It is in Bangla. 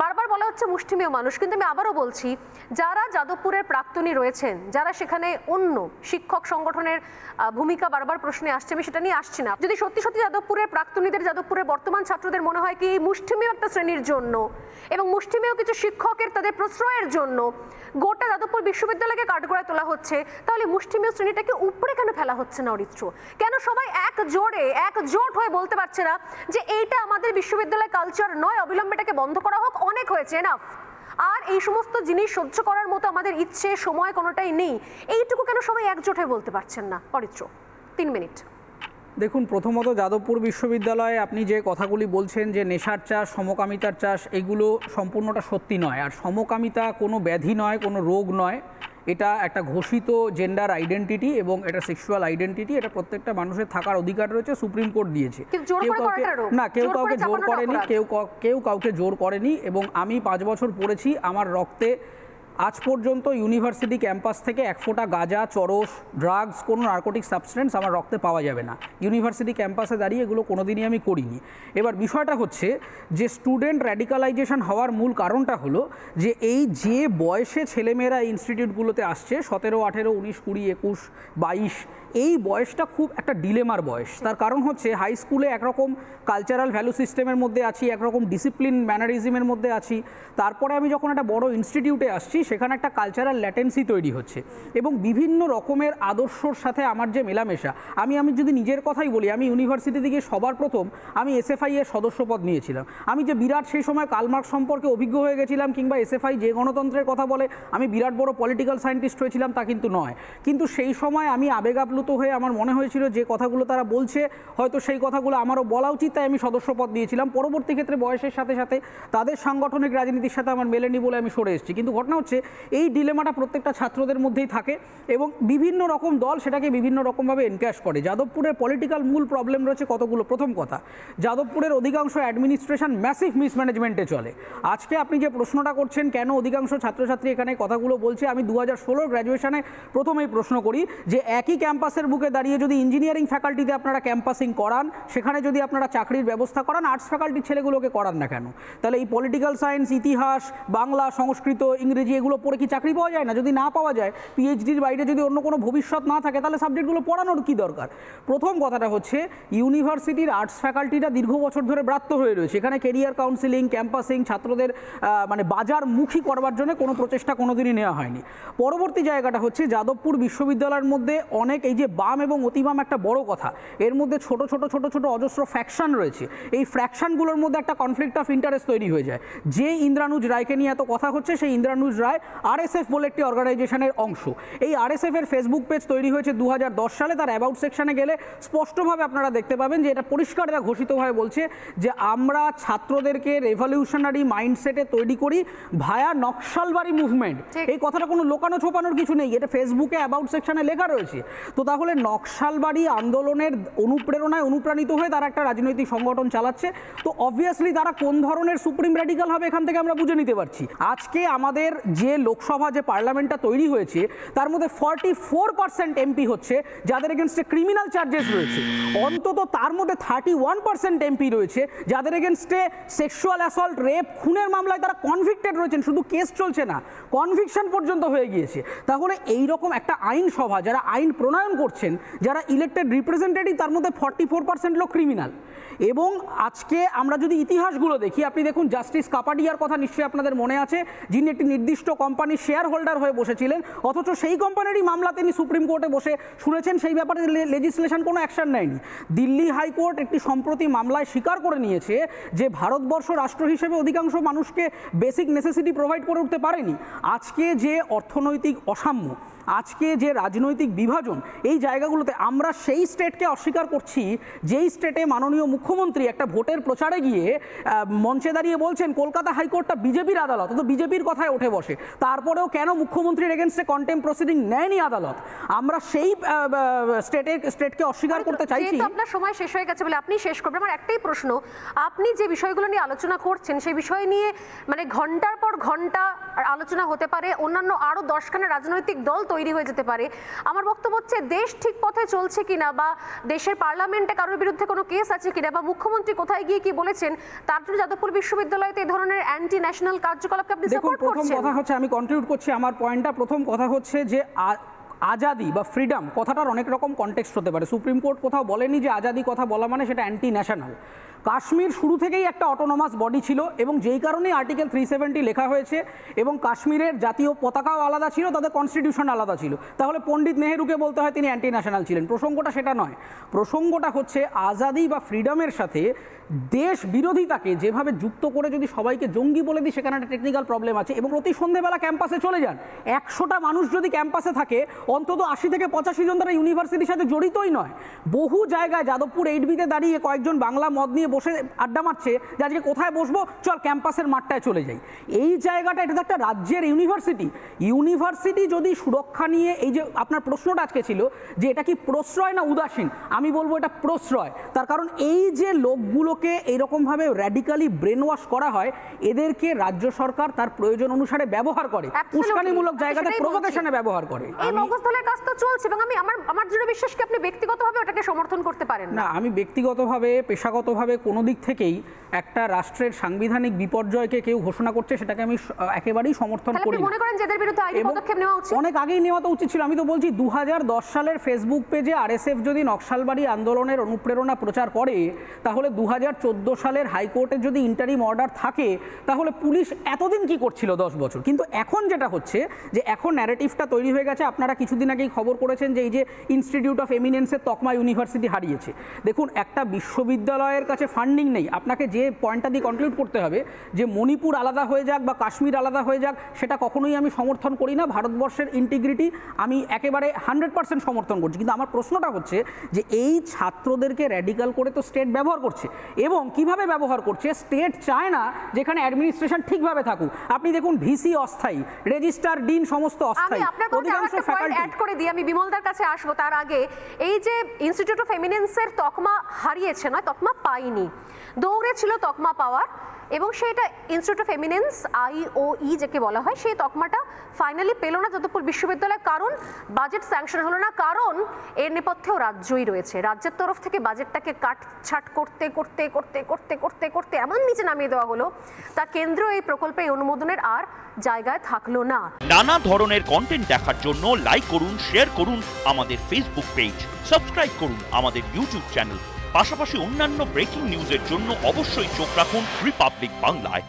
বারবার বলা হচ্ছে মুষ্টিমেয় মানুষ, কিন্তু আমি আবারও বলছি, যারা যাদবপুরের প্রাক্তনী রয়েছেন, যারা সেখানে অন্য শিক্ষক সংগঠনের ভূমিকা বারবার প্রশ্নে আসছে, আমি সেটা নিয়ে আসছি না। যদি সত্যি সত্যি যাদবপুরের প্রাক্তনীদের, যাদবপুরের বর্তমান ছাত্রদের মনে হয় কি মুষ্টিমেয় একটা শ্রেণীর জন্য এবং মুষ্টিমেয় কিছু শিক্ষকের তাদের প্রশ্রয়ের জন্য গোটা যাদবপুর বিশ্ববিদ্যালয়কে কাঠগড়ায় তোলা হচ্ছে, তাহলে মুষ্টিমেয় শ্রেণীটাকে উপরে কেন ফেলা হচ্ছে না অরিত্র? কেন সবাই একজোট হয়ে বলতে পারছে না যে এইটা আমাদের বিশ্ববিদ্যালয় কালচার নয়, অবিলম্বে এটাকে বন্ধ করা হোক, অনেক হয়েছে, এনাফ, আর এই সমস্ত জিনিস সহ্য করার মতো আমাদের ইচ্ছে সময় কোনোটাই নেই? এইটুকু কেন সবাই একজোট হয়ে বলতে পারছেন না? অরিত্র, 3 মিনিট। দেখুন, প্রথমত যাদবপুর বিশ্ববিদ্যালয়ে আপনি যে কথাগুলি বলছেন যে নেশার চাষ, সমকামিতার চাষ, এগুলো সম্পূর্ণটা সত্যি নয়। আর সমকামিতা কোনো ব্যাধি নয়, কোনো রোগ নয়, এটা একটা ঘোষিত জেন্ডার আইডেন্টিটি এবং এটা সেক্সুয়াল আইডেন্টিটি। এটা প্রত্যেকটা মানুষের থাকার অধিকার রয়েছে, সুপ্রিম কোর্ট দিয়েছে। কেউ কাউকে জোর করেনি, কেউ কাউকে জোর করেনি। এবং আমি 5 বছর পড়েছি, আমার রক্তে আজ পর্যন্ত ইউনিভার্সিটি ক্যাম্পাস থেকে 1 ফোঁটা গাঁজা, চরস, ড্রাগস, কোনো নার্কোটিক সাবস্টেন্স আমার রক্তে পাওয়া যাবে না। ইউনিভার্সিটি ক্যাম্পাসে দাঁড়িয়ে এগুলো কোনোদিনই আমি করিনি। এবার বিষয়টা হচ্ছে যে স্টুডেন্ট র্যাডিকালাইজেশন হওয়ার মূল কারণটা হলো যে এই যে বয়সে ছেলেমেয়েরা ইনস্টিটিউটগুলোতে আসছে, 17, 18, 19, 20, 21, 22, এই বয়সটা খুব একটা ডিলেমার বয়স। তার কারণ হচ্ছে হাই স্কুলে একরকম কালচারাল ভ্যালু সিস্টেমের মধ্যে আছি, একরকম ডিসিপ্লিন ম্যানারিজমের মধ্যে আছি। তারপরে আমি যখন একটা বড় ইনস্টিটিউটে আসছি, সেখানে একটা কালচারাল ল্যাটেন্সি তৈরি হচ্ছে এবং বিভিন্ন রকমের আদর্শর সাথে আমার যে মেলামেশা। আমি যদি নিজের কথাই বলি, আমি ইউনিভার্সিটি থেকে সবার প্রথম আমি এসএফআই এর সদস্যপদ নিয়েছিলাম। আমি যে বিরাট সেই সময় কার্ল মার্কস সম্পর্কে অভিজ্ঞ হয়ে গেছিলাম, কিংবা এসএফআই যে গণতন্ত্রের কথা বলে আমি বিরাট বড় পলিটিক্যাল সায়েন্টিস্ট হয়েছিলাম, তা কিন্তু নয়। কিন্তু সেই সময় আমি আবেগাপ্লুত হয়ে আমার মনে হয়েছিল যে কথাগুলো তারা বলছে হয়তো সেই কথাগুলো আমারও বলা উচিত, তাই আমি সদস্যপদ দিয়েছিলাম। পরবর্তী ক্ষেত্রে বয়সের সাথে সাথে তাদের সাংগঠনিক রাজনীতির সাথে আমার মেলেনি বলে আমি সরে এসেছি। কিন্তু ঘটনা হচ্ছে এই ডিলেমাটা প্রত্যেকটা ছাত্রদের মধ্যেই থাকে এবং বিভিন্ন রকম দল সেটাকে বিভিন্ন রকমভাবে এনক্যাশ করে। যাদবপুরের পলিটিক্যাল মূল প্রবলেম রয়েছে কতগুলো। প্রথম কথা, যাদবপুরের অধিকাংশ অ্যাডমিনিস্ট্রেশন ম্যাসিভ মিসম্যানেজমেন্টে চলে। আজকে আপনি যে প্রশ্নটা করছেন কেন অধিকাংশ ছাত্রছাত্রী এখানে কথাগুলো বলছে, আমি 2016 গ্র্যাজুয়েশনে প্রথমেই প্রশ্ন করি যে একই ক্যাম্পাসের বুকে দাঁড়িয়ে যদি ইঞ্জিনিয়ারিং ফ্যাকাল্টিতে আপনারা ক্যাম্পাসিং করান, সেখানে যদি আপনারা চাকরির ব্যবস্থা করান, আর্টস ফ্যাকাল্টির ছেলেগুলোকে করান না কেন? তাহলে এই পলিটিক্যাল সায়েন্স, ইতিহাস, বাংলা, সংস্কৃত, ইংরেজি এগুলো পড়ে কি চাকরি পাওয়া যায় না? যদি না পাওয়া যায়, পিএইচডির বাইরে যদি অন্য কোনো ভবিষ্যৎ না থাকে, তাহলে সাবজেক্টগুলো পড়ানোর কি দরকার? প্রথম কথাটা হচ্ছে ইউনিভার্সিটির আর্টস ফ্যাকাল্টিটা দীর্ঘ বছর ধরে ব্রাত্য হয়ে রয়েছে। এখানে কেরিয়ার কাউন্সিলিং, ক্যাম্পাসিং, ছাত্রদের মানে বাজারমুখী করবার জন্য কোনো প্রচেষ্টা কোনোদিনই নেওয়া হয়নি। পরবর্তী জায়গাটা হচ্ছে যাদবপুর বিশ্ববিদ্যালয়ের মধ্যে অনেক এই যে বাম এবং অতিবাম একটা বড় কথা, এর মধ্যে ছোট ছোট অজস্র ফ্যাকশন রয়েছে। এই ফ্র্যাকশনগুলোর মধ্যে একটা কনফ্লিক্ট অফ ইন্টারেস্ট তৈরি হয়ে যায়। যে ইন্দ্রানুজ রায়কে নিয়ে এত কথা হচ্ছে, সেই ইন্দ্রানুজ রায় আরএসএফ বলে একটি অর্গানাইজেশনের অংশ। এই আরএসএফের ফেসবুক পেজ তৈরি হয়েছে 2010 সালে। তার অ্যাবাউট সেকশনে গেলে স্পষ্টভাবে আপনারা দেখতে পাবেন যে এটা পরিষ্কার, এটা ঘোষিতভাবে বলছে যে আমরা ছাত্রদেরকে রেভলিউশনারি মাইন্ডসেটে তৈরি করি ভায়া নকশালবাড়ি মুভমেন্ট। এই কথাটা কোনো লোকানো ছোপানোর কিছু নেই, এটা ফেসবুকে অ্যাবাউট সেকশনে লেখা রয়েছে। তো তাহলে নকশালবাড়ি আন্দোলনের অনুপ্রেরণায় অনুপ্রাণিত হয়ে তারা একটা রাজনৈতিক সংগঠন চালাচ্ছে। তো অবভিয়াসলি তারা কোন ধরনের সুপ্রিম র্যাডিক্যাল হবে এখান থেকে আমরা বুঝে নিতে পারছি। আজকে আমাদের যে লোকসভা, যে পার্লামেন্টটা তৈরি হয়েছে, তার মধ্যে 44% এমপি হচ্ছে যাদের এগেনস্টে ক্রিমিনাল চার্জেস রয়েছে। অন্তত তার মধ্যে 31% এমপি রয়েছে যাদের এগেনস্টে সেক্সুয়াল অ্যাসল্ট, রেপ, খুনের মামলায় তারা কনভিক্টেড রয়েছেন। শুধু কেস চলছে না, কনভিকশন পর্যন্ত হয়ে গিয়েছে। তাহলে এই রকম একটা আইনসভা, যারা আইন প্রণয়ন করছেন, যারা ইলেক্টেড রিপ্রেজেন্টেটিভ, তার মধ্যে 44% লোক ক্রিমিনাল। এবং আজকে আমরা যদি ইতিহাসগুলো দেখি, আপনি দেখুন জাস্টিস কাপাডিয়ার কথা নিশ্চয়ই আপনাদের মনে আছে, যিনি একটি নির্দিষ্ট কোম্পানির শেয়ার হোল্ডার হয়ে বসেছিলেন, অথচ সেই কোম্পানিরই মামলা তিনি সুপ্রিম কোর্টে বসে শুনেছেন, সেই ব্যাপারে লেজিসলেশন কোনো অ্যাকশন নেয়নি। দিল্লি হাইকোর্ট একটি সম্প্রতি মামলায় স্বীকার করে নিয়েছে যে ভারতবর্ষ রাষ্ট্র হিসেবে অধিকাংশ মানুষকে বেসিক নেসেসিটি প্রোভাইড করে উঠতে পারেনি। আজকে যে অর্থনৈতিক অসাম্য, আজকে যে রাজনৈতিক বিভাজন, এই জায়গাগুলোতে আমরা সেই স্টেটকে অস্বীকার করছি যেই স্টেটে মাননীয় মুখ্যমন্ত্রী একটা ভোটের প্রচারে গিয়ে মঞ্চে দাঁড়িয়ে বলছেন কলকাতা হাইকোর্টটা বিজেপির আদালত, তো বিজেপির কথায় উঠে বসে। তারপরেও কেন মুখ্যমন্ত্রীর এগেনস্টে কন্টেম্প প্রসিডিং নেয়নি আদালত? আমরা সেই স্টেটকে অস্বীকার করতে চাইছি। আপনার সময় শেষ হয়ে গেছে বলে আপনি শেষ করবেন। আমার একটাই প্রশ্ন, আপনি যে বিষয়গুলো নিয়ে আলোচনা করছেন সেই বিষয় নিয়ে মানে ঘন্টার পর ঘন্টা আলোচনা হতে পারে, অন্যান্য আরো 10খানা রাজনৈতিক দল তৈরি হয়ে যেতে পারে। আমার বক্তব্য হচ্ছে দেশ ঠিক পথে চলছে কিনা, বা দেশের পার্লামেন্টে কারোর বিরুদ্ধে কোনো কেস আছে কিনা, বা মুখ্যমন্ত্রী কোথায় গিয়ে কি বলেছেন তার জন্য যাদবপুর বিশ্ববিদ্যালয়তে এই ধরনের অ্যান্টি ন্যাশনাল কার্যকলাপকে আপনি দেখুন, সাপোর্ট প্রথম করছেন? কথা হচ্ছে, আমি কন্ট্রিবিউট করছি আমার পয়েন্টটা। প্রথম কথা হচ্ছে যে আজাদি বা ফ্রিডম কথাটার অনেক রকম কনটেক্সট হতে পারে। সুপ্রিম কোর্ট কোথাও বলেনি যে আজাদি কথা বলা মানে সেটা অ্যান্টি ন্যাশনাল। কাশ্মীর শুরু থেকেই একটা অটোনমাস বডি ছিল এবং যেই কারণেই আর্টিকেল 370 লেখা হয়েছে এবং কাশ্মীরের জাতীয় পতাকাও আলাদা ছিল, তাদের কনস্টিটিউশন আলাদা ছিল। তাহলে পণ্ডিত নেহেরুকে বলতে হয় তিনি অ্যান্টি ন্যাশনাল ছিলেন? প্রসঙ্গটা সেটা নয়। প্রসঙ্গটা হচ্ছে আজাদি বা ফ্রিডমের সাথে দেশ বিরোধিতাকে যেভাবে যুক্ত করে যদি সবাইকে জঙ্গি বলে দিই, সেখানে একটা টেকনিক্যাল প্রবলেম আছে। এবং প্রতি সন্ধ্যেবেলা ক্যাম্পাসে চলে যান, 100টা মানুষ যদি ক্যাম্পাসে থাকে, অন্তত 80 থেকে 85 জন তারা ইউনিভার্সিটির সাথে জড়িতই নয়। বহু জায়গায় যাদবপুর 8Bতে দাঁড়িয়ে কয়েকজন বাংলা মদ নিয়ে বসে আড্ডা মারছে যে আজকে কোথায় বসবো, চল ক্যাম্পাসের মাঠটায় চলে যাই। এই জায়গাটা, এটা তো একটা রাজ্যের ইউনিভার্সিটি। ইউনিভার্সিটি যদি সুরক্ষা নিয়ে, এই যে আপনার প্রশ্নটা আজকে ছিল যে এটা কি প্রশ্রয় না উদাসীন, আমি বলবো এটা প্রশ্রয়। তার কারণ এই যে লোকগুলোকে এইরকমভাবে র্যাডিক্যালি ব্রেন ওয়াশ করা হয়, এদেরকে রাজ্য সরকার তার প্রয়োজন অনুসারে ব্যবহার করে, উস্কানিমূলক জায়গাতে প্রভোকেশনে ব্যবহার করে। এই মগজধলের কাজ তো চলছে এবং আমি আমার দৃঢ় বিশ্বাস কি আপনি ব্যক্তিগতভাবে ওটাকে সমর্থন করতে পারেন না? আমি ব্যক্তিগতভাবে, পেশাগতভাবে কোনো দিক থেকেই একটা রাষ্ট্রের সাংবিধানিক বিপর্যয়কে কেউ ঘোষণা করছে সেটাকে আমি একেবারেই সমর্থন করি না। মনে করেন যে এদের বিরুদ্ধে আইনি পদক্ষেপ নেওয়া উচিত? অনেক আগেই নেওয়া তো উচিত ছিল। আমি তো বলছি 2010 সালের ফেসবুক পেজে আরএসএফ যদি নকশালবাড়ি আন্দোলনের অনুপ্রেরণা প্রচার করে, তাহলে 2014 সালের হাইকোর্টের যদি ইন্টারিম অর্ডার থাকে, তাহলে পুলিশ এতদিন কি করছিল 10 বছর? কিন্তু এখন যেটা হচ্ছে যে এখন ন্যারেটিভটা তৈরি হয়ে গেছে। আপনারা কিছুদিন আগেই খবর করেছেন যে এই যে ইনস্টিটিউট অফ এমিনেন্সের তকমা ইউনিভার্সিটি হারিয়েছে। দেখুন, একটা বিশ্ববিদ্যালয়ের কাছে ফান্ডিং নেই। আপনাকে যে পয়েন্টটা দিয়ে কনক্লুড করতে হবে যে মণিপুর আলাদা হয়ে যাক বা কাশ্মীর আলাদা হয়ে যাক, সেটা কখনোই আমি সমর্থন করি না। ভারতবর্ষের ইন্টিগ্রিটি আমি একেবারে 100% সমর্থন করছি। কিন্তু আমার প্রশ্নটা হচ্ছে যে এই ছাত্রদেরকে র্যাডিক্যাল করে তো স্টেট ব্যবহার করছে, এবং কিভাবে ব্যবহার করছে? স্টেট চায় না যেখানে অ্যাডমিনিস্ট্রেশন ঠিকভাবে থাকুক। আপনি দেখুন, ভিসি অস্থায়ী, রেজিস্ট্রার, ডিন সমস্ত অস্থায়ী, অধিকাংশ ফ্যাকাল্টি। অ্যাড করে দিই, আমি বিমলদার কাছে আসবো। তার আগে এই যে ইনস্টিটিউট অফ এমিনেন্সের তকমা হারিয়েছে, নয় তকমা পাইনি, দৌড়ে ছিল তকমা পাওয়ার, এবং সেটা ইনস্টিটিউট অফ এমিনেন্স IOE যাকে বলা হয়, সেই তকমাটা ফাইনালি পেল না যাদবপুর বিশ্ববিদ্যালয়। কারণ বাজেট স্যাংশন হলো না, কারণ এর নেপথ্যেও রাজ্যই রয়েছে। রাজ্যের তরফ থেকে বাজেটটাকে কাটছাট করতে করতে করতে করতে করতে করতে এমন নিচে নামিয়ে দেওয়া হলো, তা কেন্দ্র এই প্রকল্পে অনুমোদনের আর জায়গায় থাকলো না। নানা ধরনের কন্টেন্ট দেখার জন্য লাইক করুন, শেয়ার করুন আমাদের ফেসবুক পেজ, সাবস্ক্রাইব করুন আমাদের ইউটিউব চ্যানেল। পাশাপাশি অন্যান্য ব্রেকিং নিউজের জন্য অবশ্যই চোখ রাখুন রিপাবলিক বাংলায়।